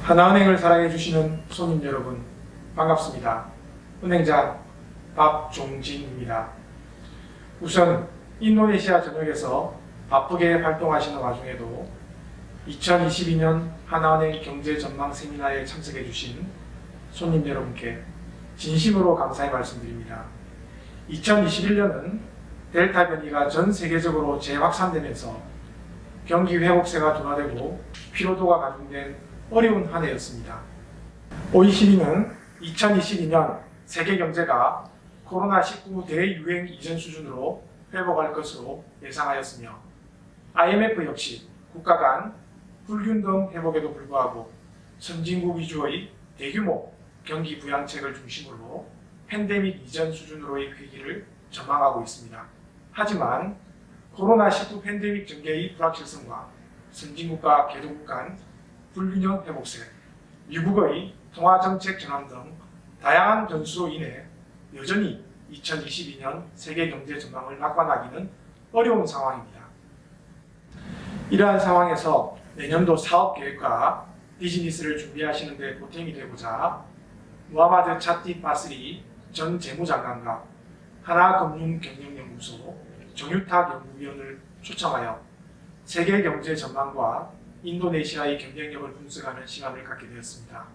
하나은행을 사랑해 주시는 손님 여러분, 반갑습니다. 은행장 박종진입니다. 우선 인도네시아 전역에서 바쁘게 활동하시는 와중에도 2022년 하나은행 경제 전망 세미나에 참석해 주신 손님 여러분께 진심으로 감사의 말씀드립니다. 2021년은 델타 변이가 전 세계적으로 재확산되면서 경기 회복세가 둔화되고 피로도가 가중된 어려운 한 해였습니다. OECD는 2022년 세계 경제가 코로나19 대유행 이전 수준으로 회복할 것으로 예상하였으며 IMF 역시 국가 간 불균등 회복에도 불구하고 선진국 위주의 대규모 경기 부양책을 중심으로 팬데믹 이전 수준으로의 회귀를 전망하고 있습니다. 하지만 코로나19 팬데믹 전개의 불확실성과 선진국과 개도국 간 불균형 회복세, 미국의 통화정책 전환 등 다양한 변수로 인해 여전히 2022년 세계 경제 전망을 낙관하기는 어려운 상황입니다. 이러한 상황에서 내년도 사업 계획과 비즈니스를 준비하시는 데 보탬이 되고자 무하마드 차티 바스리 전 재무장관과 하나금융경영연구소 정유탁 연구위원을 초청하여 세계 경제 전망과 인도네시아의 경쟁력을 분석하는 시간을 갖게 되었습니다.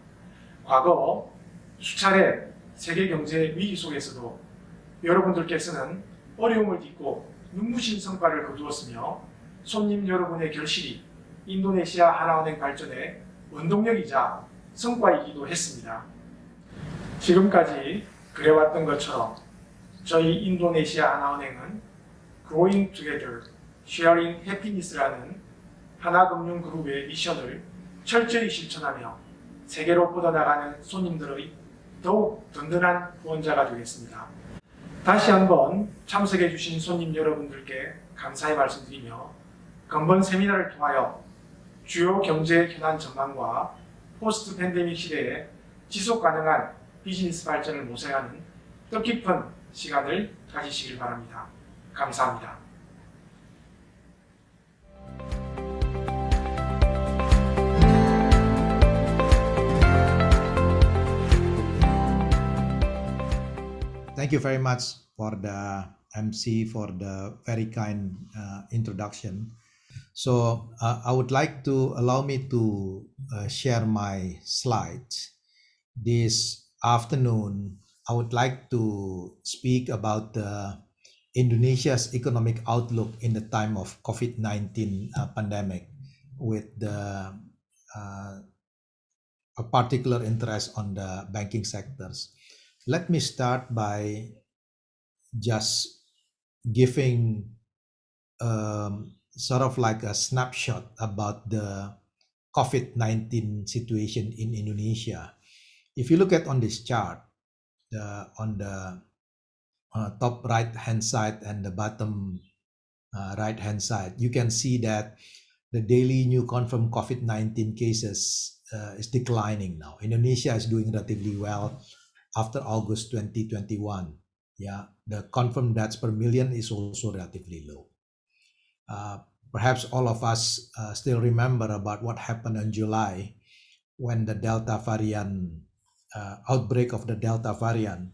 과거 수차례 세계 경제 위기 속에서도 여러분들께서는 어려움을 딛고 눈부신 성과를 거두었으며 손님 여러분의 결실이 인도네시아 하나은행 발전의 원동력이자 성과이기도 했습니다. 지금까지 그래왔던 것처럼 저희 인도네시아 하나은행은 Growing Together, Sharing Happiness라는 하나금융그룹의 미션을 철저히 실천하며 세계로 뻗어나가는 손님들의 더욱 든든한 후원자가 되겠습니다. 다시 한번 참석해 주신 손님 여러분들께 감사의 말씀드리며 건번 세미나를 통하여 주요 경제 현안 전망과 포스트 팬데믹 시대에 지속 가능한 비즈니스 발전을 모색하는 뜻깊은 시간을 가지시길 바랍니다. 감사합니다. Thank you very much for the MC for the very kind introduction. So I would like to allow me to share my slides. This afternoon, I would like to speak about Indonesia's economic outlook in the time of COVID-19 pandemic with a particular interest on the banking sectors. Let me start by just giving sort of like a snapshot about the COVID-19 situation in Indonesia. If you look at on this chart, on the top right hand side and the bottom right hand side, you can see that the daily new confirmed COVID-19 cases is declining now. Indonesia is doing relatively well after August 2021. Yeah, the confirmed deaths per million is also relatively low. Perhaps all of us still remember about what happened in July when the Delta variant outbreak of the Delta variant.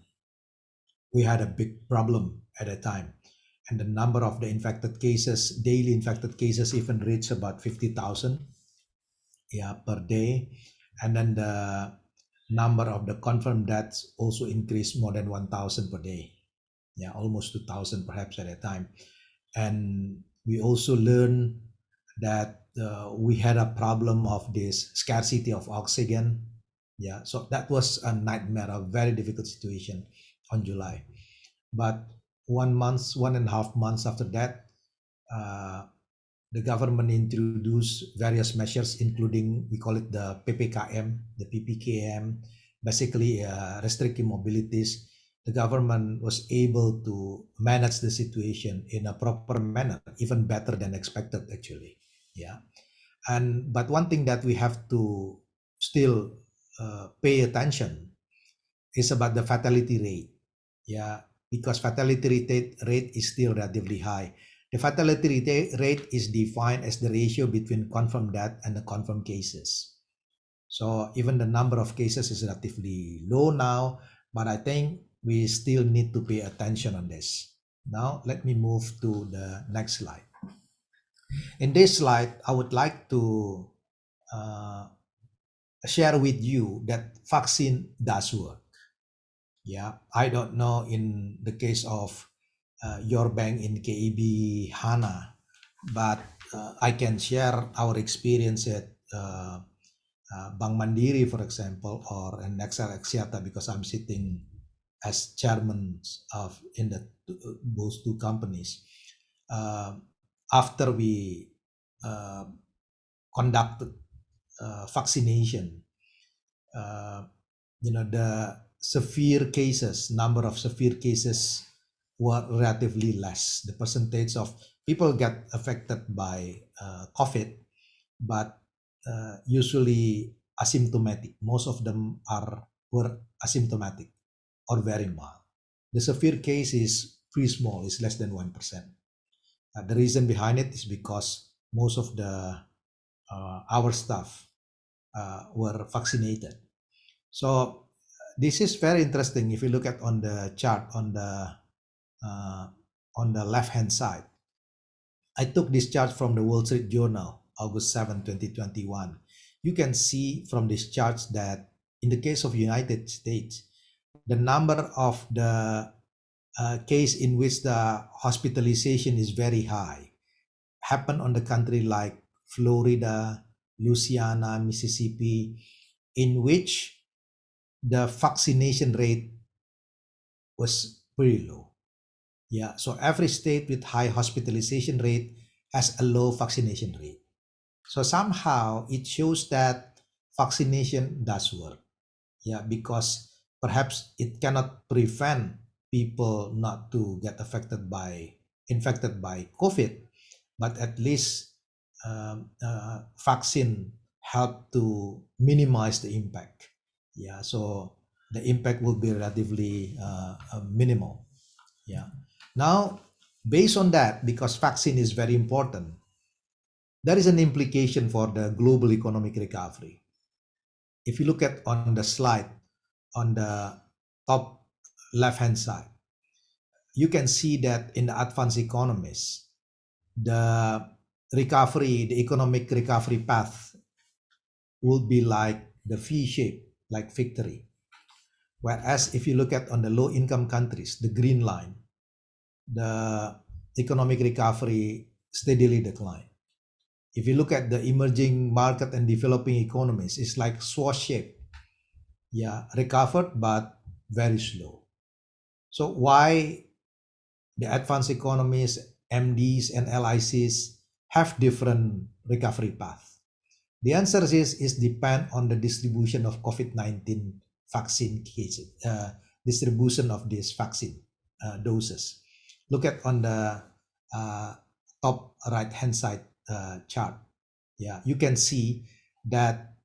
We had a big problem at a time, and the number of the infected cases, daily infected cases, even reached about 50,000 per day, and then the number of the confirmed deaths also increased more than 1,000 per day, almost 2,000 perhaps at a time. And we also learned that we had a problem of this scarcity of oxygen. So that was a nightmare, a very difficult situation on July. But 1 month, 1.5 months after that, the government introduced various measures, including, we call it the PPKM, the PPKM, basically restricting mobilities. The government was able to manage the situation in a proper manner, even better than expected, actually. But one thing that we have to still pay attention is about the fatality rate. Because fatality rate is still relatively high. The fatality rate is defined as the ratio between confirmed death and the confirmed cases. So even the number of cases is relatively low now, but I think we still need to pay attention on this. Now let me move to the next slide. In this slide, I would like to uh, share with you that vaccine does work. Yeah, I don't know in the case of your bank in KEB Hana, but I can share our experience at Bank Mandiri, for example, or an XL Axiata, because I'm sitting as chairman of in the those two companies. After we conducted vaccination, the severe cases, number of severe cases were relatively less. The percentage of people get affected by COVID, but usually asymptomatic. Most of them were asymptomatic or very mild. The severe case is pretty small, it's less than 1%. The reason behind it is because most of the our staff were vaccinated. So this is very interesting. If you look at on the chart on the left hand side, I took this chart from the Wall Street Journal, August 7, 2021. You can see from these charts that in the case of United States, the number of the case in which the hospitalization is very high happen on the country like Florida, Louisiana, Mississippi, in which the vaccination rate was pretty low. Yeah, so every state with high hospitalization rate has a low vaccination rate. So somehow it shows that vaccination does work. Yeah, because perhaps it cannot prevent people not to get infected by COVID, but at least vaccine help to minimize the impact. Yeah, so the impact will be relatively minimal. Yeah. Now, based on that, because vaccine is very important, there is an implication for the global economic recovery. If you look at on the slide on the top left hand side, you can see that in the advanced economies, the economic recovery path will be like the V shape, like victory. Whereas if you look at on the low income countries, the green line, the economic recovery steadily decline. If you look at the emerging market and developing economies, it's like swash shape. Yeah, recovered but very slow. So why the advanced economies, MDs and LICs have different recovery path? The answer is depend on the distribution of COVID-19 vaccine cases, distribution of these vaccine doses. Look at on the top right hand side chart. Yeah, you can see that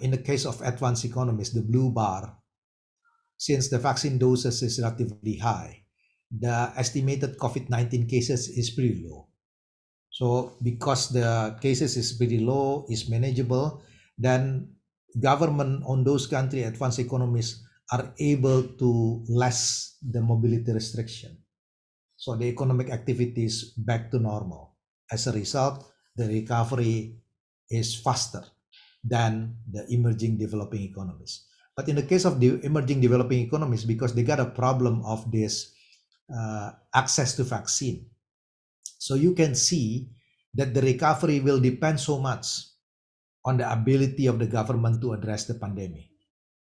in the case of advanced economies, the blue bar, since the vaccine doses is relatively high, the estimated COVID-19 cases is pretty low. So because the cases is pretty low, is manageable, then government on those country advanced economies are able to less the mobility restriction. So the economic activities back to normal. As a result, the recovery is faster than the emerging developing economies. But in the case of the emerging developing economies, because they got a problem of this access to vaccine, so you can see that the recovery will depend so much on the ability of the government to address the pandemic.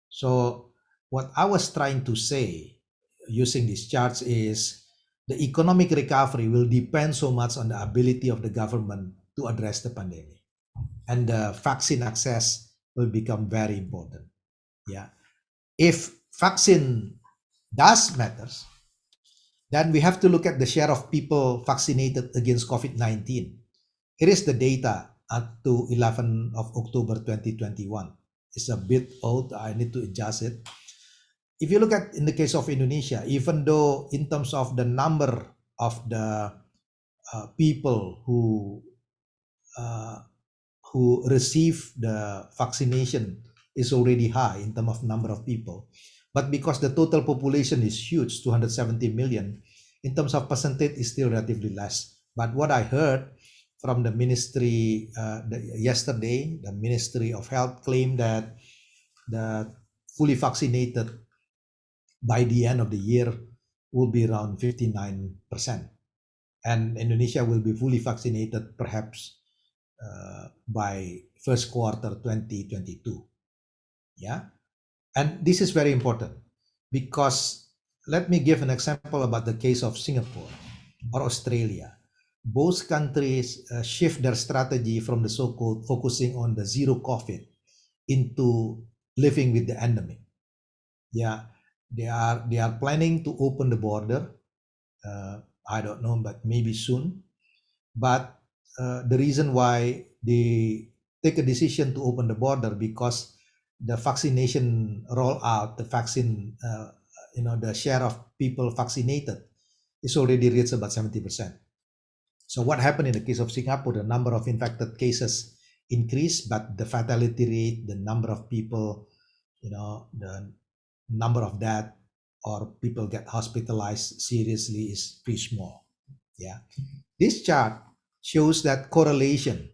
So what I was trying to say using these charts is the economic recovery will depend so much on the ability of the government to address the pandemic. And the vaccine access will become very important. Yeah. If vaccine does matters, then we have to look at the share of people vaccinated against COVID-19. Here is the data up to 11 of October 2021. It's a bit old, I need to adjust it. If you look at in the case of Indonesia, even though in terms of the number of the people who receive the vaccination is already high in terms of number of people. But because the total population is huge, 270 million, in terms of percentage is still relatively less. But what I heard from the ministry yesterday, the Ministry of Health claimed that the fully vaccinated by the end of the year will be around 59%. And Indonesia will be fully vaccinated perhaps by first quarter 2022. Yeah. And this is very important because let me give an example about the case of Singapore or Australia. Both countries shift their strategy from the so-called focusing on the zero COVID into living with the endemic. Yeah, they are planning to open the border. I don't know, but maybe soon. But the reason why they take a decision to open the border because the vaccination rollout, the vaccine, the share of people vaccinated is already reached about 70%. So what happened in the case of Singapore, the number of infected cases increased, but the fatality rate, the number of people, the number of death or people get hospitalized seriously is pretty small. Yeah. This chart shows that correlation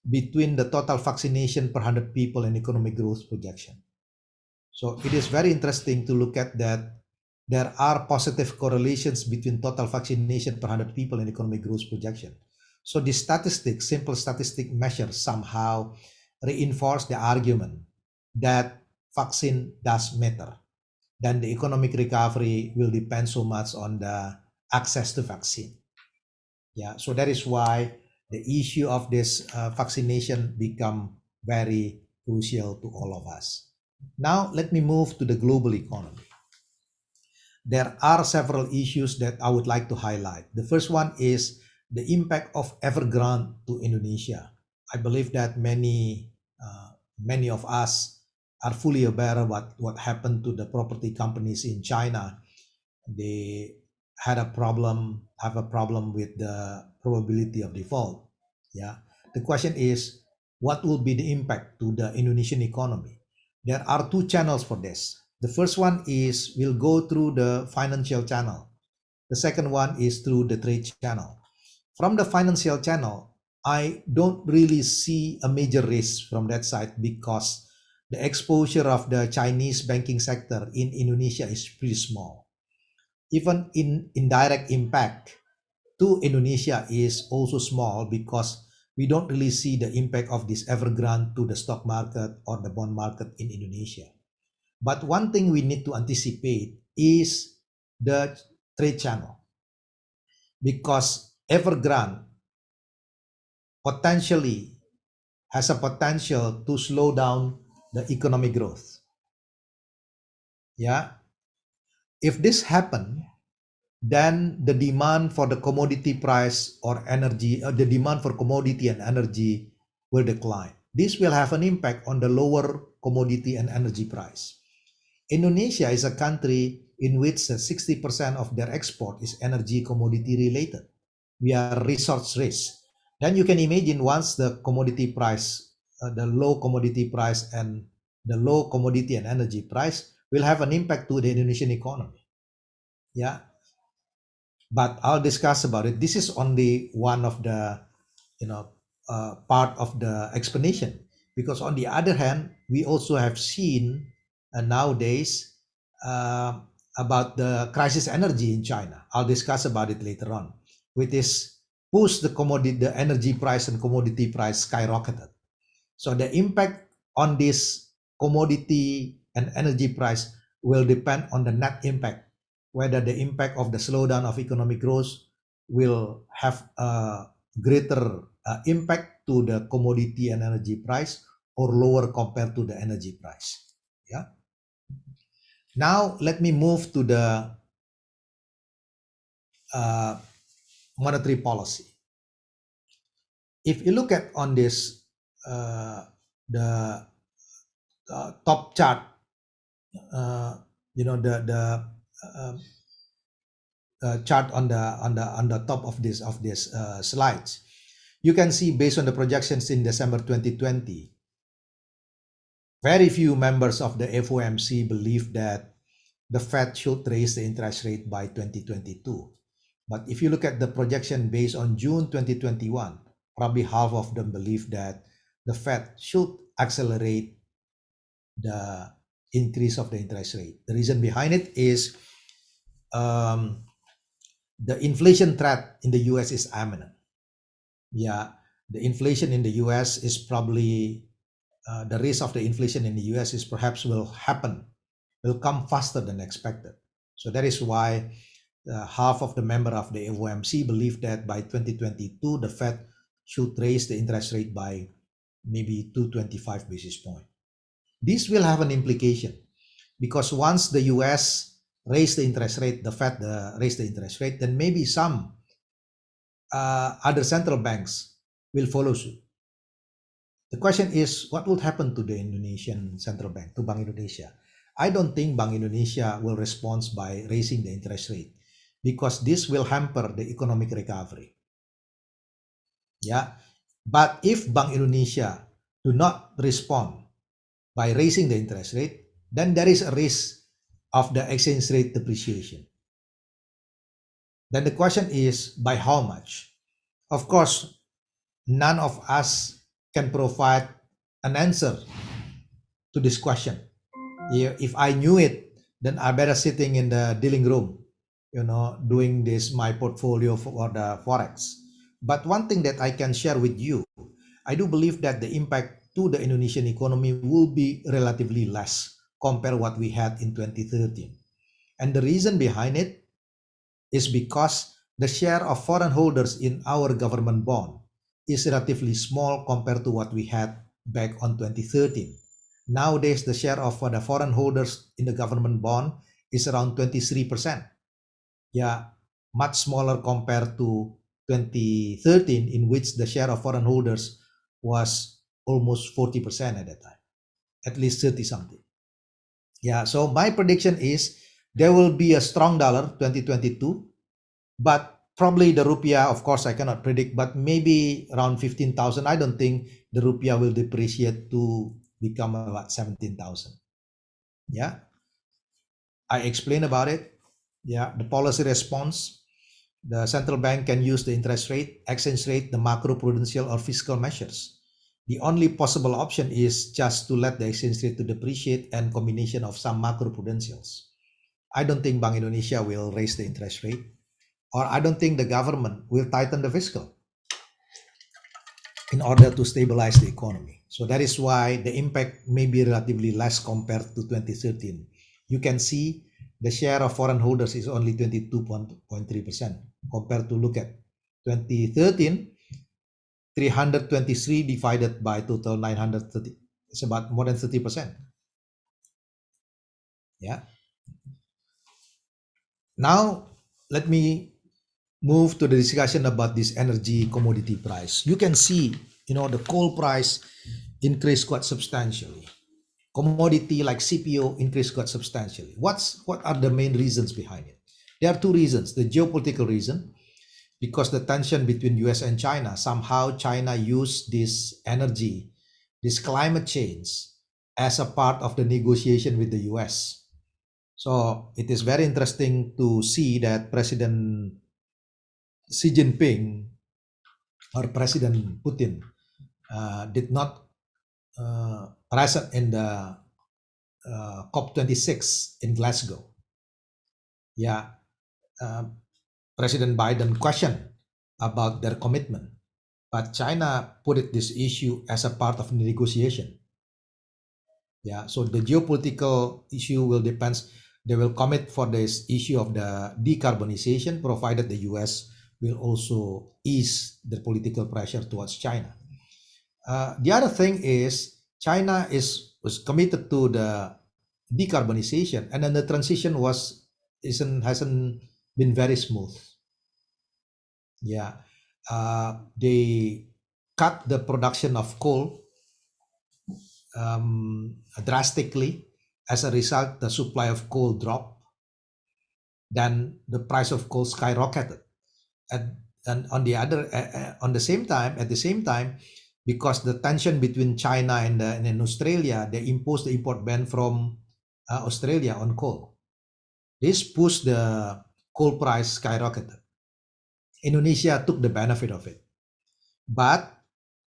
between the total vaccination per 100 people and economic growth projection. So it is very interesting to look at that there are positive correlations between total vaccination per 100 people and economic growth projection. So the statistics, simple statistic measures somehow reinforce the argument that vaccine does matter. Then the economic recovery will depend so much on the access to vaccine. Yeah, so that is why the issue of this vaccination become very crucial to all of us. Now, let me move to the global economy. There are several issues that I would like to highlight. The first one is the impact of Evergrande to Indonesia. I believe that many of us are fully aware of what happened to the property companies in China. They have a problem with the probability of default. Yeah. The question is, what will be the impact to the Indonesian economy? There are two channels for this. The first one is we'll go through the financial channel. The second one is through the trade channel. From the financial channel, I don't really see a major risk from that side because the exposure of the Chinese banking sector in Indonesia is pretty small. Even in indirect impact to Indonesia is also small because we don't really see the impact of this Evergrande to the stock market or the bond market in Indonesia. But one thing we need to anticipate is the trade channel because Evergrande potentially has a potential to slow down the economic growth. Yeah. If this happens, then the demand for the commodity price or energy, the demand for commodity and energy will decline. This will have an impact on the lower commodity and energy price. Indonesia is a country in which 60% of their export is energy commodity related. We are resource rich. Then you can imagine once the commodity price, the low commodity price and the low commodity and energy price will have an impact to the Indonesian economy. Yeah. But I'll discuss about it. This is only one of the, part of the explanation. Because on the other hand, we also have seen nowadays about the crisis energy in China. I'll discuss about it later on, which is push the energy price and commodity price skyrocketed. So the impact on this commodity and energy price will depend on the net impact, whether the impact of the slowdown of economic growth will have a greater impact to the commodity and energy price or lower compared to the energy price. Yeah. Now let me move to the monetary policy. If you look at on this the top chart, chart on the top of this slides, you can see based on the projections in December 2020, very few members of the FOMC believe that the Fed should raise the interest rate by 2022. But if you look at the projection based on June 2021, probably half of them believe that the Fed should accelerate the increase of the interest rate. The reason behind it is the inflation threat in the US is imminent. Yeah, the inflation in the US is probably the risk of the inflation in the US is perhaps will come faster than expected. So that is why half of the member of the FOMC believe that by 2022 the Fed should raise the interest rate by maybe 225 basis points. This will have an implication because once the US raise the interest rate, the Fed raise the interest rate, then maybe some other central banks will follow suit. The question is, what will happen to the Indonesian central bank, to Bank Indonesia? I don't think Bank Indonesia will respond by raising the interest rate because this will hamper the economic recovery. Yeah, but if Bank Indonesia do not respond by raising the interest rate, then there is a risk of the exchange rate depreciation. Then the question is, by how much? Of course, none of us can provide an answer to this question. If I knew it, then I better sitting in the dealing room, doing this, my portfolio for the Forex. But one thing that I can share with you, I do believe that the impact to the Indonesian economy will be relatively less compared what we had in 2013. And the reason behind it is because the share of foreign holders in our government bond is relatively small compared to what we had back on 2013. Nowadays, the share of the foreign holders in the government bond is around 23%. Yeah, much smaller compared to 2013, in which the share of foreign holders was almost 40% at that time, at least 30 something. Yeah, so my prediction is there will be a strong dollar 2022, but probably the rupiah, of course, I cannot predict, but maybe around 15,000. I don't think the rupiah will depreciate to become about 17,000. Yeah, I explained about it. Yeah, the policy response. The central bank can use the interest rate, exchange rate, the macroprudential or fiscal measures. The only possible option is just to let the exchange rate to depreciate and combination of some macroprudentials. I don't think Bank Indonesia will raise the interest rate, or I don't think the government will tighten the fiscal in order to stabilize the economy. So that is why the impact may be relatively less compared to 2013. You can see the share of foreign holders is only 22.3% compared to look at 2013, 323 divided by total 930. It's about more than 30%. Yeah. Now, let me move to the discussion about this energy commodity price. You can see, the coal price increased quite substantially. Commodity like CPO increased quite substantially. What are the main reasons behind it? There are two reasons. The geopolitical reason, because the tension between US and China, somehow China used this energy, this climate change as a part of the negotiation with the US. So it is very interesting to see that President Xi Jinping or President Putin did not present in the COP26 in Glasgow. Yeah, President Biden questioned about their commitment, but China put this issue as a part of the negotiation. Yeah, so the geopolitical issue will depend. They will commit for this issue of the decarbonization, provided the US will also ease the political pressure towards China. The other thing is China was committed to the decarbonization, and then the transition hasn't been very smooth. Yeah, they cut the production of coal drastically. As a result, the supply of coal dropped. Then the price of coal skyrocketed. and on the same time, at the same time, because the tension between China and Australia, they imposed the import ban from Australia on coal. This pushed the coal price skyrocketed. Indonesia took the benefit of it, but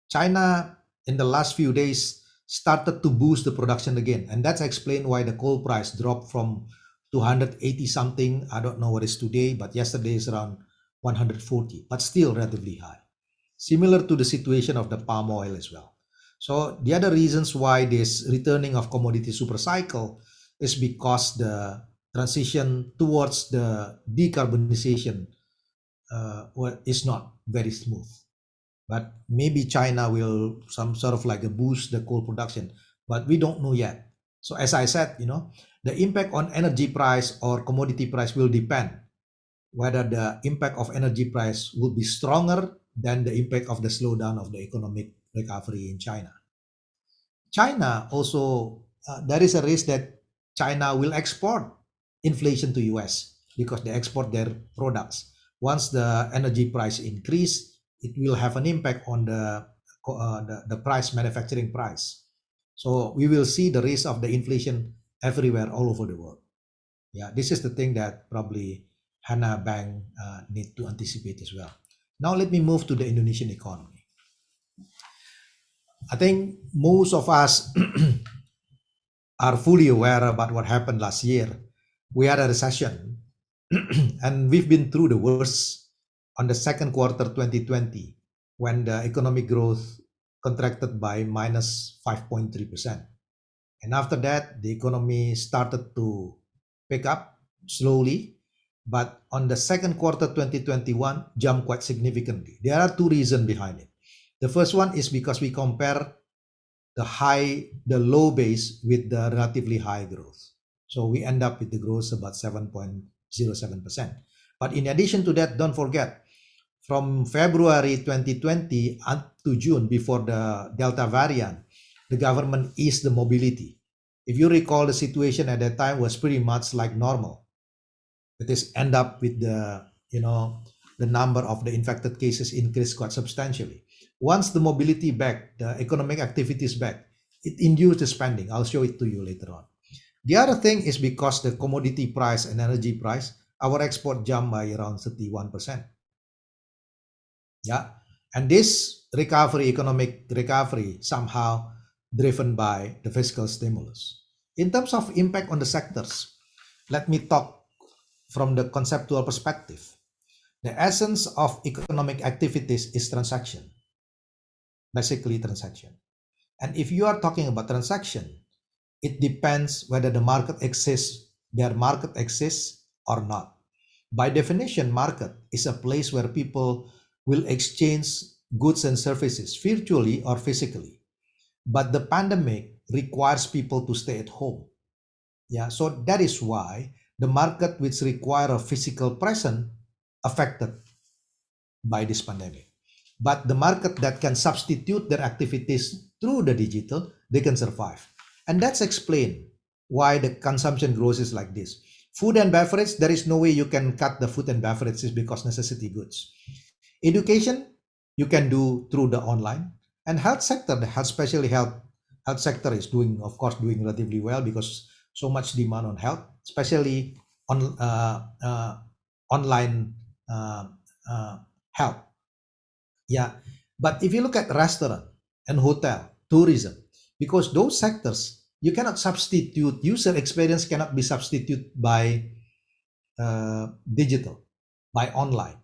China in the last few days started to boost the production again, and that's explained why the coal price dropped from 280 something. I don't know what is today, but yesterday is around 140, but still relatively high. Similar to the situation of the palm oil as well. So the other reasons why this returning of commodity super cycle is because the transition towards the decarbonization is not very smooth. But maybe China will some sort of like a boost the coal production, but we don't know yet. So as I said, the impact on energy price or commodity price will depend whether the impact of energy price will be stronger than the impact of the slowdown of the economic recovery in China. China also, there is a risk that China will export inflation to US because they export their products. Once the energy price increase, it will have an impact on the price, manufacturing price. So we will see the risk of the inflation everywhere, all over the world. Yeah, this is the thing that probably Hana Bank need to anticipate as well. Now let me move to the Indonesian economy. I think most of us are fully aware about what happened last year. We had a recession and we've been through the worst on the second quarter 2020 when the economic growth contracted by minus 5.3%. And after that, the economy started to pick up slowly, but on the second quarter 2021 jumped quite significantly. There are two reasons behind it. The first one is because we compare the low base with the relatively high growth. So we end up with the growth about 7.07%. But in addition to that, don't forget, from February 2020 up to June, before the Delta variant, the government eased the mobility. If you recall, the situation at that time was pretty much like normal. It is end up with the number of the infected cases increased quite substantially. Once the mobility back, the economic activity is back, it induced the spending. I'll show it to you later on. The other thing is because the commodity price and energy price, our export jumped by around 31%. Yeah, and this economic recovery, somehow driven by the fiscal stimulus. In terms of impact on the sectors, let me talk from the conceptual perspective. The essence of economic activities is transaction, basically transaction. And if you are talking about transaction, it depends whether the market exists or not. By definition, market is a place where people will exchange goods and services virtually or physically. But the pandemic requires people to stay at home. Yeah, so that is why the market which require a physical presence affected by this pandemic. But the market that can substitute their activities through the digital, they can survive. And that's explained why the consumption growth is like this. Food and beverage, there is no way you can cut the food and beverages because necessity goods. Education, you can do through the online. And health sector, especially health sector is doing relatively well because so much demand on health, especially on online health. Yeah, but if you look at restaurant and hotel, tourism, because those sectors, you cannot substitute, user experience cannot be substituted by digital, by online.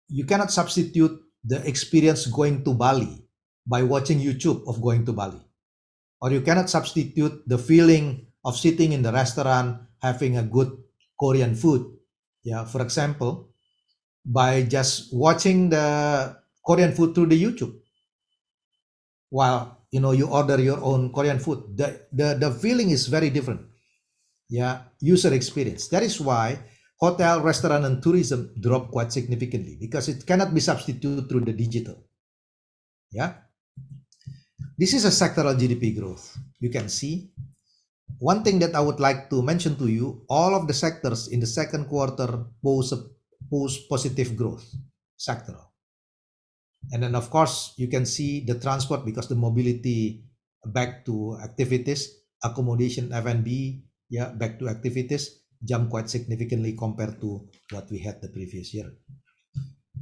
You cannot substitute the experience going to Bali by watching YouTube of going to Bali. Or you cannot substitute the feeling of sitting in the restaurant, having a good Korean food. Yeah, for example, by just watching the Korean food through the YouTube. While you order your own Korean food, the feeling is very different. Yeah, user experience. That is why hotel, restaurant, and tourism drop quite significantly because it cannot be substituted through the digital. Yeah, this is a sectoral GDP growth. You can see one thing that I would like to mention to you: all of the sectors in the second quarter post positive growth. sectoral. And then, of course, you can see the transport because the mobility back to activities, accommodation, F&B, yeah, back to activities, jump quite significantly compared to what we had the previous year.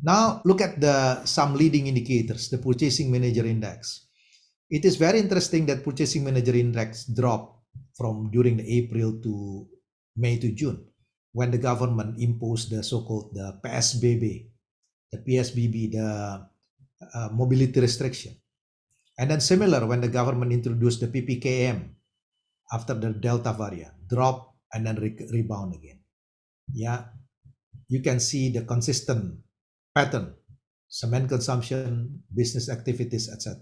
Now, look at some leading indicators, the Purchasing Manager Index. It is very interesting that Purchasing Manager Index dropped from during the April to May to June when the government imposed the so-called the PSBB, the PSBB, the mobility restriction. And then similar when the government introduced the PPKM after the Delta variant, drop and then rebound again. Yeah, you can see the consistent pattern, cement consumption, business activities, etc.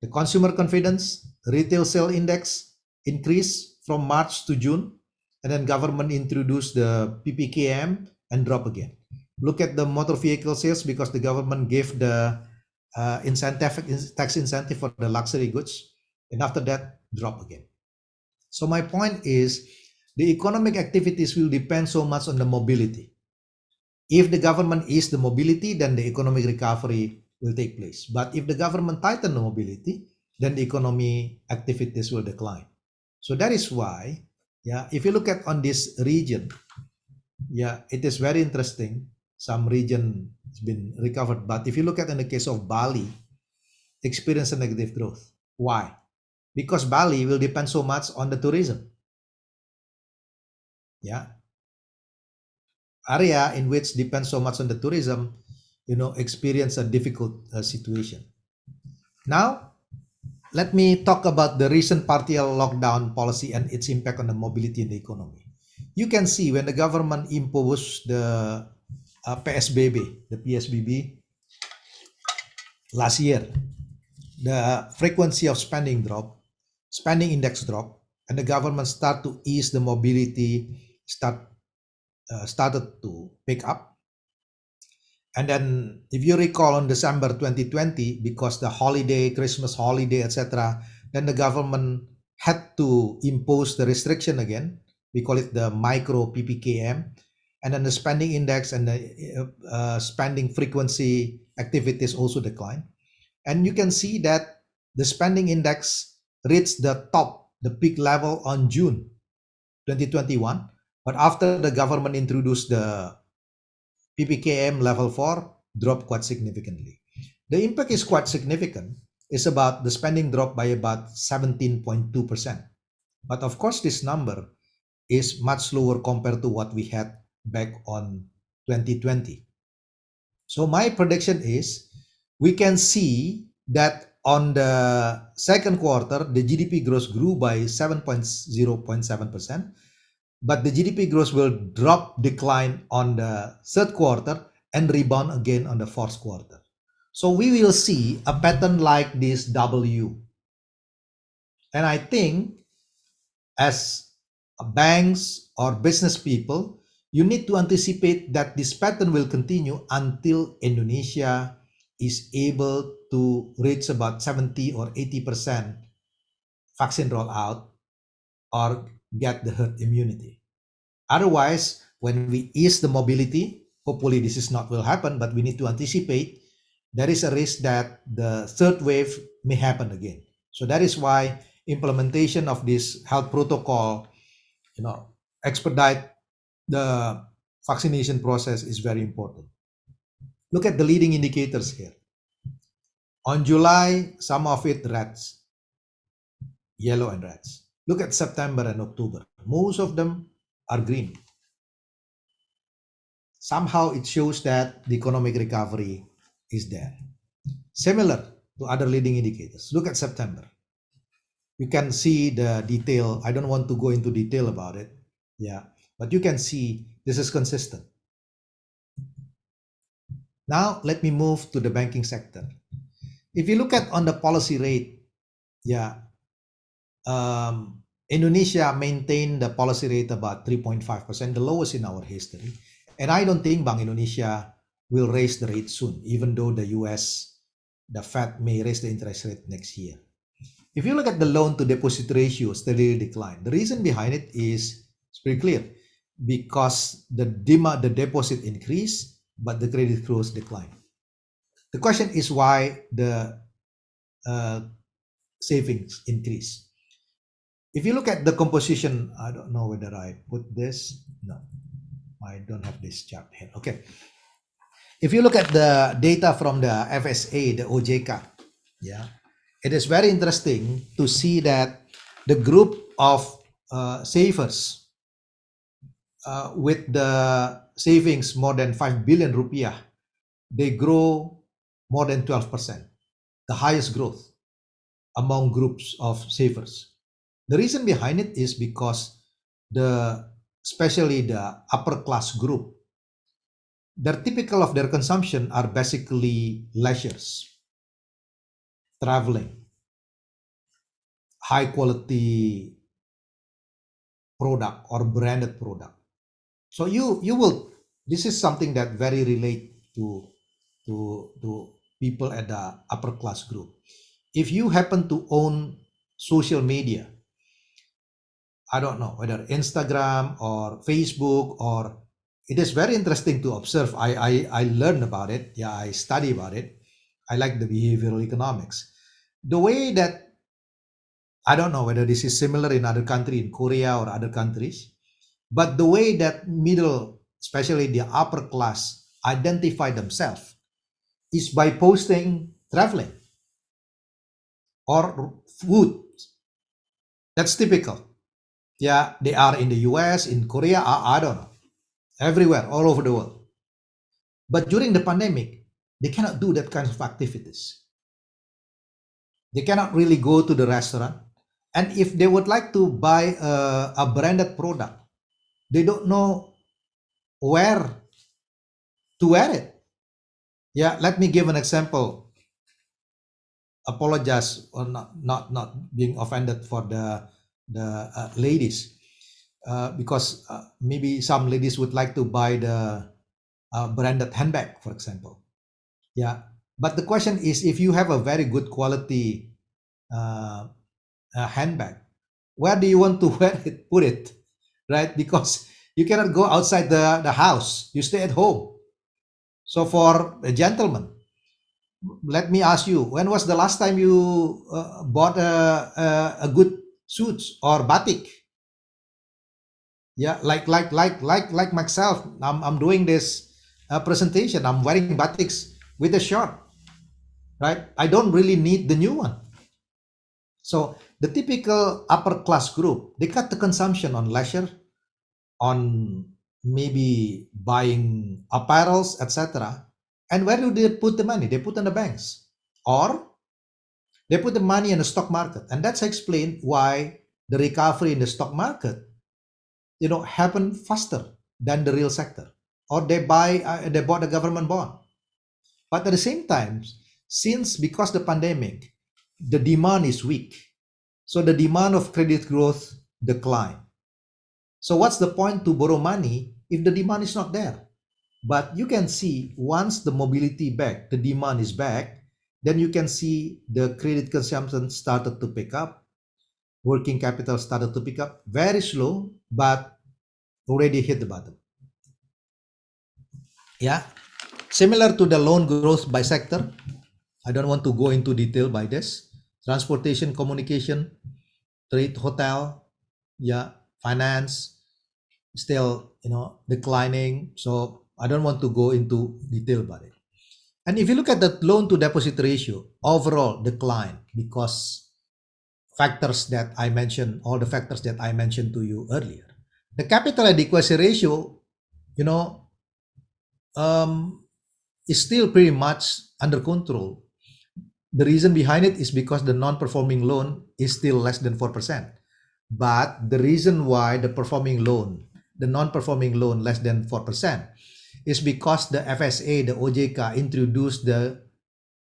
The consumer confidence, retail sale index increased from March to June, and then government introduced the PPKM and drop again. Look at the motor vehicle sales because the government gave the tax incentive for the luxury goods, and after that, drop again. So my point is, the economic activities will depend so much on the mobility. If the government ease the mobility, then the economic recovery will take place. But if the government tighten the mobility, then the economy activities will decline. So that is why, yeah, if you look at on this region, yeah, it is very interesting. Some region has been recovered, but if you look at in the case of Bali, experience a negative growth. Why? Because Bali will depend so much on the tourism. Yeah, area in which depends so much on the tourism, experience a difficult situation. Now, let me talk about the recent partial lockdown policy and its impact on the mobility and the economy. You can see when the government imposed the PSBB, the PSBB last year, the frequency of spending index drop, and the government start to ease the mobility, started to pick up. And then if you recall on December 2020, because the holiday, Christmas holiday, etc., then the government had to impose the restriction again. We call it the micro PPKM. And then the spending index and the spending frequency activities also decline. And you can see that the spending index reached the top, the peak level on June 2021. But after the government introduced the PPKM level 4, dropped quite significantly. The impact is quite significant. It's about the spending drop by about 17.2%. But of course, this number is much lower compared to what we had back on 2020. So my prediction is we can see that on the second quarter, the GDP growth grew by 0.7%, but the GDP growth will decline on the third quarter and rebound again on the fourth quarter. So we will see a pattern like this W. And I think as banks or business people, you need to anticipate that this pattern will continue until Indonesia is able to reach about 70 or 80% vaccine rollout or get the herd immunity. Otherwise, when we ease the mobility, hopefully this is not will happen, but we need to anticipate there is a risk that the third wave may happen again. So that is why implementation of this health protocol, expedite the vaccination process is very important. Look at the leading indicators here. On July, some of it reds, yellow and reds. Look at September and October. Most of them are green. Somehow it shows that the economic recovery is there. Similar to other leading indicators. Look at September. You can see the detail. I don't want to go into detail about it. Yeah, but you can see this is consistent. Now let me move to the banking sector. If you look at on the policy rate, Indonesia maintained the policy rate about 3.5%, the lowest in our history. And I don't think Bank Indonesia will raise the rate soon, even though the US, the Fed may raise the interest rate next year. If you look at the loan to deposit ratio steadily decline, the reason behind it is pretty clear. Because the deposit increase, but the credit growth declined. The question is why the savings increase. If you look at the composition, I don't know whether I put this. No, I don't have this chart here. Okay. If you look at the data from the FSA, the OJK, yeah, it is very interesting to see that the group of savers with the savings more than 5 billion rupiah, they grow more than 12%, the highest growth among groups of savers. The reason behind it is because especially the upper class group, their typical of their consumption are basically leisures, traveling, high quality product or branded product. So you will, this is something that very relate to people at the upper class group. If you happen to own social media, I don't know whether Instagram or Facebook, or it is very interesting to observe. I learned about it. Yeah, I study about it. I like the behavioral economics. The way that, I don't know whether this is similar in other country, in Korea or other countries, but the way that middle, especially the upper class, identify themselves is by posting traveling or food. That's typical. Yeah, they are in the US, in Korea, I don't know, everywhere, all over the world. But during the pandemic, they cannot do that kind of activities. They cannot really go to the restaurant. And if they would like to buy a branded product, they don't know where to wear it. Yeah, let me give an example. Apologize or not being offended for the ladies, because maybe some ladies would like to buy the branded handbag, for example. Yeah, but the question is, if you have a very good quality handbag, where do you want to wear it, put it, right? Because you cannot go outside the house, you stay at home. So for a gentleman, let me ask you, when was the last time you bought a good suit or batik? Yeah, like myself, I'm doing this presentation, I'm wearing batiks with a shirt, right? I don't really need the new one. So the typical upper class group, they cut the consumption on leisure, on maybe buying apparels, etc. And where do they put the money? They put in the banks, or they put the money in the stock market. And that's explained why the recovery in the stock market, happen faster than the real sector. Or they bought a government bond. But at the same time, because the pandemic, the demand is weak, so the demand of credit growth decline. So what's the point to borrow money if the demand is not there? But you can see, once the mobility back, the demand is back, then you can see the credit consumption started to pick up, working capital started to pick up, very slow, but already hit the bottom. Yeah, similar to the loan growth by sector. I don't want to go into detail by this. Transportation, communication, trade, hotel, yeah, finance, still declining. So I don't want to go into detail about it. And if you look at the loan to deposit ratio, overall decline, because factors that I mentioned, all the factors that I mentioned to you earlier. The capital adequacy ratio, is still pretty much under control. The reason behind it is because the non-performing loan is still less than 4%. But the reason why the non-performing loan less than 4% is because the FSA, the OJK introduced the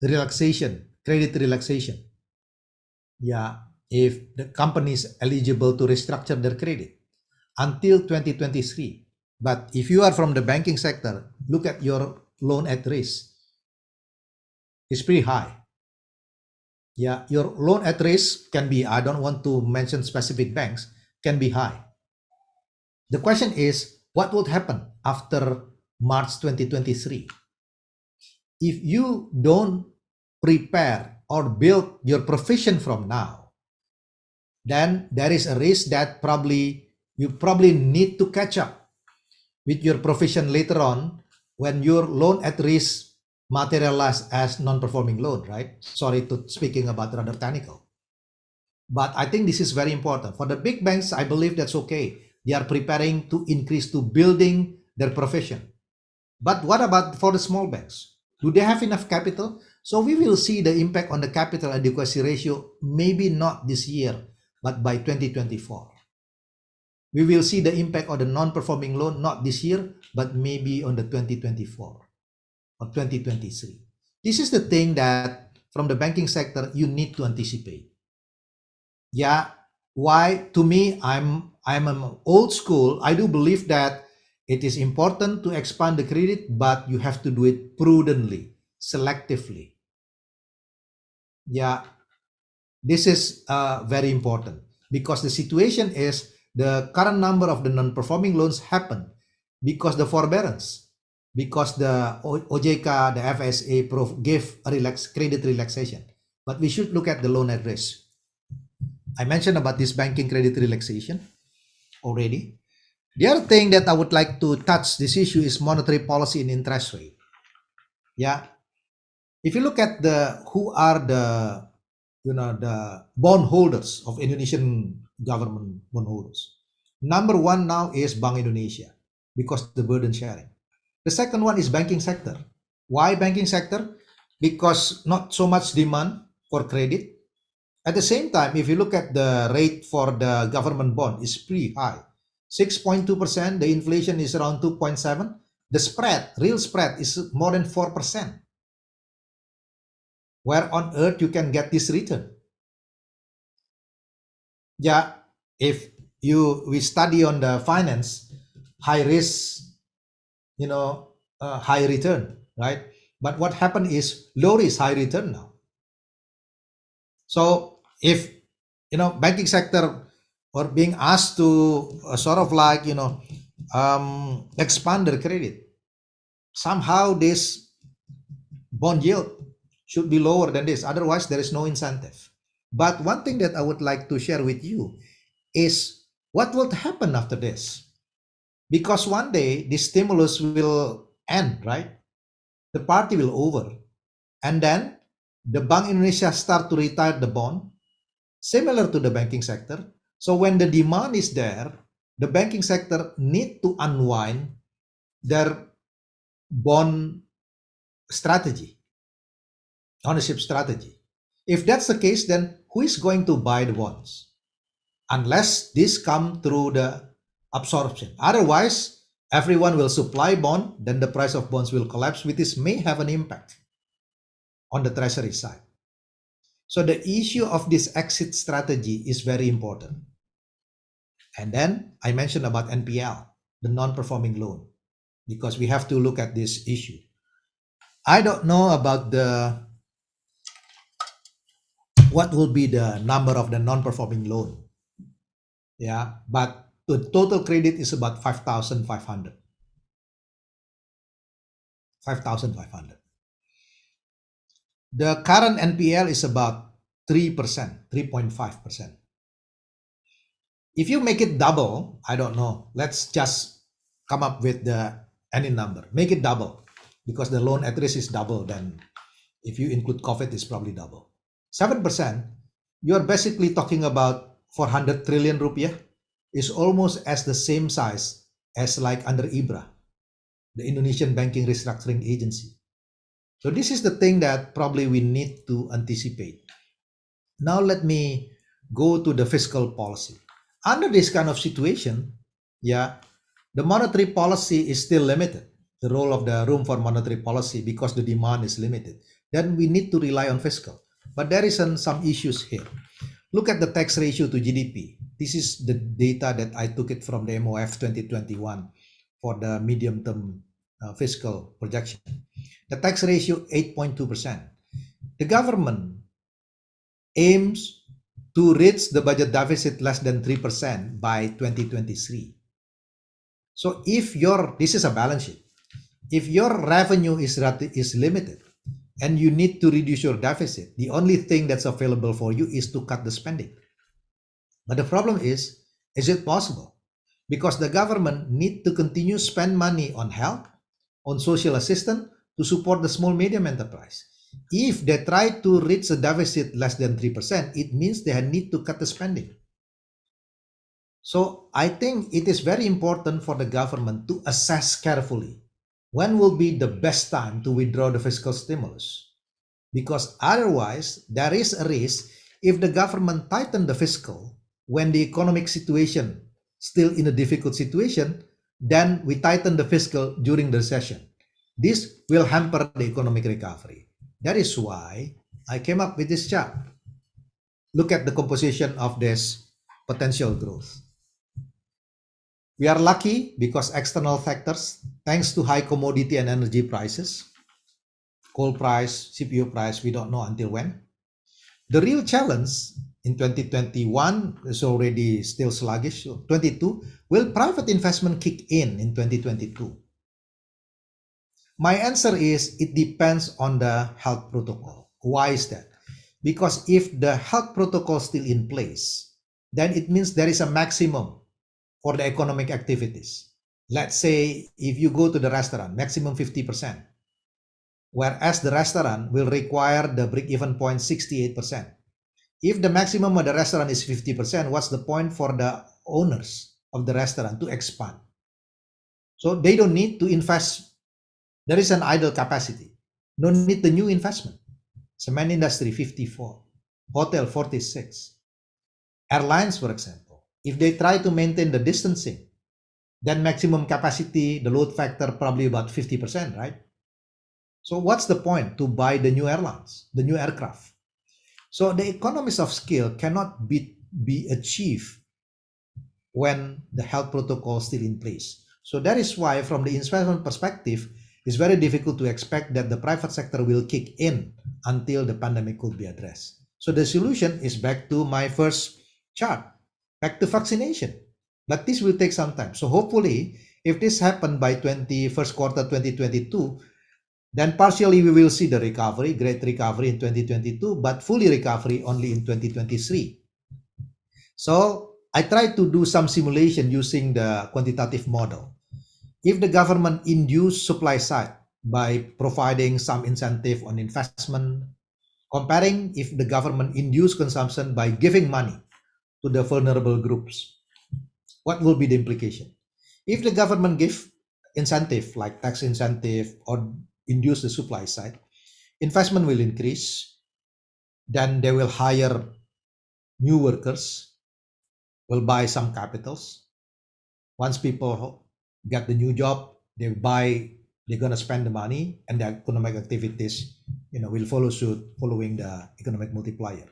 credit relaxation. Yeah, if the company is eligible to restructure their credit until 2023. But if you are from the banking sector, look at your loan at risk. It's pretty high. Yeah, your loan at risk can be, I don't want to mention specific banks, can be high. The question is, what would happen after March 2023. If you don't prepare or build your provision from now, then there is a risk that you probably need to catch up with your provision later on when your loan at risk materialize as non-performing loan, right? Sorry to speaking about rather technical. But I think this is very important. For the big banks, I believe that's okay. They are preparing to increase to building their provision. But what about for the small banks? Do they have enough capital? So we will see the impact on the capital adequacy ratio, maybe not this year, but by 2024. We will see the impact on the non-performing loan, not this year, but maybe on the 2024 or 2023. This is the thing that from the banking sector, you need to anticipate. Yeah, why? To me, I'm an old school. I do believe that it is important to expand the credit, but you have to do it prudently, selectively. Yeah, this is very important because the situation is the current number of the non-performing loans happen because the forbearance, because the OJK, the FSA gave a credit relaxation. But we should look at the loan at risk. I mentioned about this banking credit relaxation already. The other thing that I would like to touch this issue is monetary policy and interest rate. Yeah, if you look at who are the bondholders of Indonesian government bondholders, number one now is Bank Indonesia because the burden sharing. The second one is banking sector. Why banking sector? Because not so much demand for credit. At the same time, if you look at the rate for the government bond, is pretty high. 6.2%, the inflation is around 2.7. The spread, real spread, is more than 4%. Where on earth you can get this return? Yeah, if we study on the finance, high risk, high return, right? But what happened is low risk, high return now. So if banking sector or being asked to sort of like expand their credit, somehow this bond yield should be lower than this. Otherwise, there is no incentive. But one thing that I would like to share with you is what will happen after this? Because one day this stimulus will end, right? The party will over, and then the Bank Indonesia start to retire the bond, similar to the banking sector. So when the demand is there, the banking sector need to unwind their bond strategy, ownership strategy. If that's the case, then who is going to buy the bonds? Unless this come through the absorption. Otherwise, everyone will supply bond, then the price of bonds will collapse, which may have an impact on the treasury side. So the issue of this exit strategy is very important. And then I mentioned about NPL, the non-performing loan, because we have to look at this issue. I don't know about what will be the number of the non-performing loan. Yeah, but the total credit is about 5,500. 5,500. The current NPL is about 3%, 3.5%. If you make it double, I don't know, let's just come up with any number. Make it double, because the loan at risk is double. Then if you include COVID, it's probably double. 7%, you're basically talking about 400 trillion rupiah, is almost as the same size as like under IBRA, the Indonesian Banking Restructuring Agency. So this is the thing that probably we need to anticipate. Now let me go to the fiscal policy. Under this kind of situation, yeah, the monetary policy is still limited, the role of the room for monetary policy, because the demand is limited. Then we need to rely on fiscal. But there is some issues here. Look at the tax ratio to GDP. This is the data that I took it from the MOF 2021 for the medium-term fiscal projection. The tax ratio 8.2%. The government aims to reach the budget deficit less than 3% by 2023. So if this is a balance sheet. If your revenue is limited and you need to reduce your deficit, the only thing that's available for you is to cut the spending. But the problem is it possible? Because the government need to continue spend money on health, on social assistance to support the small medium enterprise. If they try to reach a deficit less than 3%, it means they need to cut the spending. So I think it is very important for the government to assess carefully when will be the best time to withdraw the fiscal stimulus. Because otherwise, there is a risk if the government tighten the fiscal when the economic situation still in a difficult situation, then we tighten the fiscal during the recession. This will hamper the economic recovery. That is why I came up with this chart. Look at the composition of this potential growth. We are lucky because external factors, thanks to high commodity and energy prices, coal price, CPU price, we don't know until when. The real challenge in 2021 is already still sluggish. So 22, will private investment kick in 2022? My answer is it depends on the health protocol. Why is that? Because if the health protocol is still in place, then it means there is a maximum for the economic activities. Let's say if you go to the restaurant, maximum 50%, whereas the restaurant will require the break-even point 68%. If the maximum of the restaurant is 50%, what's the point for the owners of the restaurant to expand? So they don't need to invest. There is an idle capacity. No need the new investment. Cement industry 54, hotel 46, airlines, for example. If they try to maintain the distancing, then maximum capacity, the load factor probably about 50%, right? So what's the point to buy the new airlines, the new aircraft? So the economies of scale cannot be achieved when the health protocol is still in place. So that is why from the investment perspective, it's very difficult to expect that the private sector will kick in until the pandemic could be addressed. So the solution is back to my first chart, back to vaccination. But this will take some time. So hopefully, if this happened by first quarter 2022, then partially we will see the recovery, great recovery in 2022, but fully recovery only in 2023. So I tried to do some simulation using the quantitative model. If the government induce supply side by providing some incentive on investment, comparing if the government induce consumption by giving money to the vulnerable groups, what will be the implication? If the government give incentive like tax incentive or induce the supply side, investment will increase, then they will hire new workers, will buy some capitals. Once people get the new job, they're gonna spend the money, and the economic activities, will follow suit following the economic multiplier.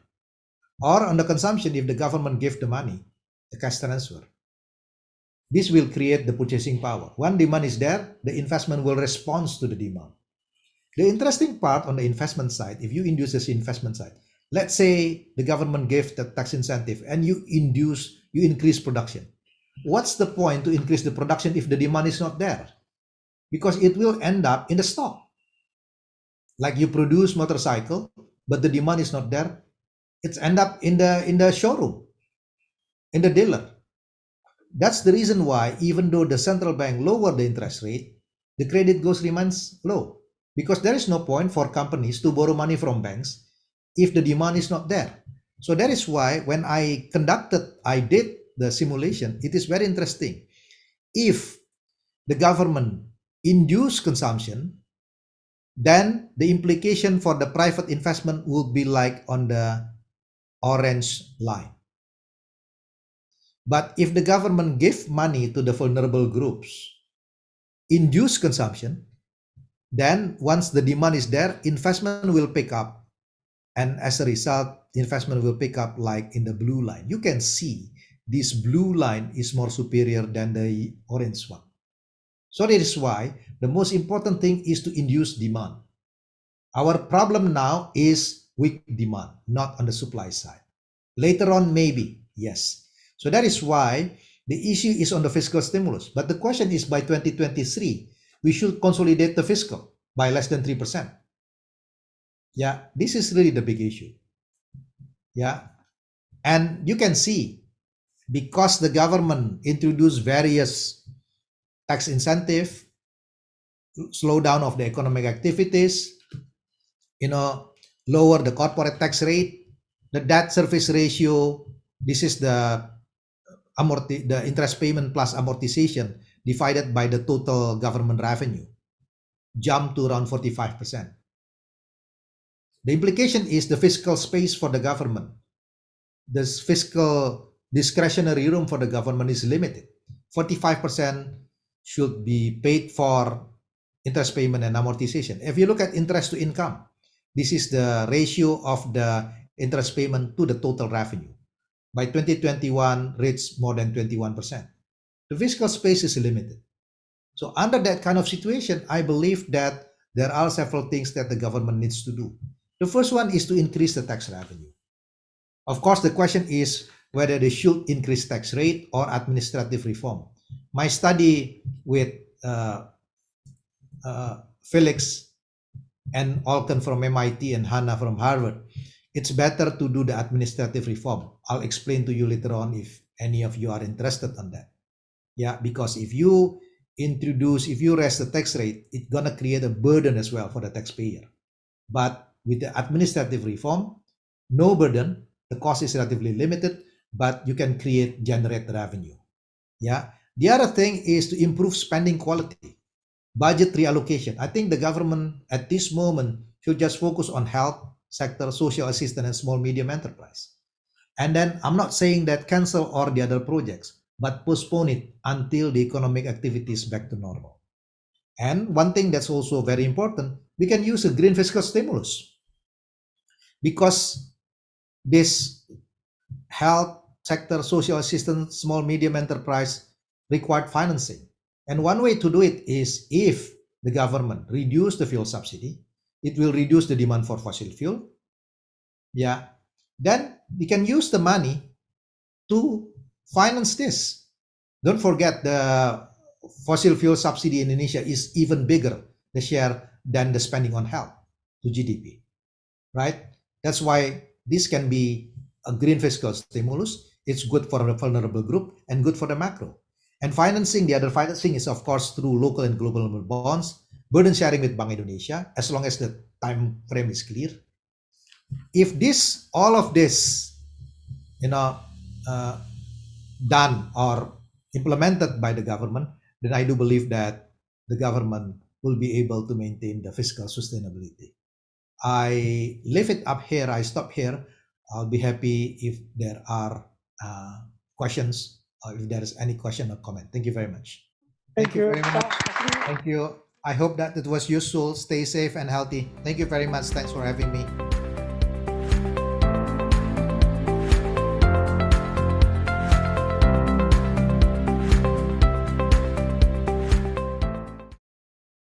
Or on the consumption, if the government give the money, the cash transfer, this will create the purchasing power. When demand is there, the investment will respond to the demand. The interesting part on the investment side, if you induce this investment side, let's say the government gave the tax incentive and you increase production. What's the point to increase the production if the demand is not there? Because it will end up in the stock. Like you produce motorcycle, but the demand is not there, it's end up in the showroom, in the dealer. That's the reason why even though the central bank lowered the interest rate, the credit growth remains low. Because there is no point for companies to borrow money from banks if the demand is not there. So that is why when I did the simulation, it is very interesting. If the government induce consumption, then the implication for the private investment will be like on the orange line. But if the government give money to the vulnerable groups, induce consumption, then once the demand is there, investment will pick up. And as a result, investment will pick up like in the blue line. You can see this blue line is more superior than the orange one. So that is why the most important thing is to induce demand. Our problem now is weak demand, not on the supply side. Later on, maybe, yes. So that is why the issue is on the fiscal stimulus. But the question is by 2023, we should consolidate the fiscal by less than 3%. Yeah, this is really the big issue. Yeah, and you can see because the government introduced various tax incentive, slowdown of the economic activities, lower the corporate tax rate, the debt service ratio. This is the interest payment plus amortization divided by the total government revenue, jumped to around 45%. The implication is the fiscal space for the government, this fiscal discretionary room for the government is limited. 45% should be paid for interest payment and amortization. If you look at interest to income, this is the ratio of the interest payment to the total revenue. By 2021, reached more than 21%. The fiscal space is limited. So under that kind of situation, I believe that there are several things that the government needs to do. The first one is to increase the tax revenue. Of course, the question is whether they should increase tax rate or administrative reform. My study with Felix and Olken from MIT and Hannah from Harvard, it's better to do the administrative reform. I'll explain to you later on if any of you are interested on that. Yeah, because if you raise the tax rate, it's gonna create a burden as well for the taxpayer. But with the administrative reform, no burden, the cost is relatively limited, but you can generate revenue. Yeah. The other thing is to improve spending quality, budget reallocation. I think the government at this moment should just focus on health sector, social assistance, and small medium enterprise. And then I'm not saying that cancel all the other projects, but postpone it until the economic activity is back to normal. And one thing that's also very important, we can use a green fiscal stimulus because this health sector, social assistance, small medium enterprise required financing. And one way to do it is if the government reduce the fuel subsidy, it will reduce the demand for fossil fuel. Yeah, then we can use the money to finance this. Don't forget the fossil fuel subsidy in Indonesia is even bigger, the share, than the spending on health to GDP, right? That's why this can be a green fiscal stimulus. It's good for a vulnerable group and good for the macro. And financing, the other financing is of course through local and global bonds, burden sharing with Bank Indonesia, as long as the time frame is clear. If all of this, done or implemented by the government, then I do believe that the government will be able to maintain the fiscal sustainability. I leave it up here. I stop here. I'll be happy if there are questions or if there is any question or comment. Thank you very much. Thank you very much. Thank you. I hope that it was useful. Stay safe and healthy. Thank you very much. Thanks for having me.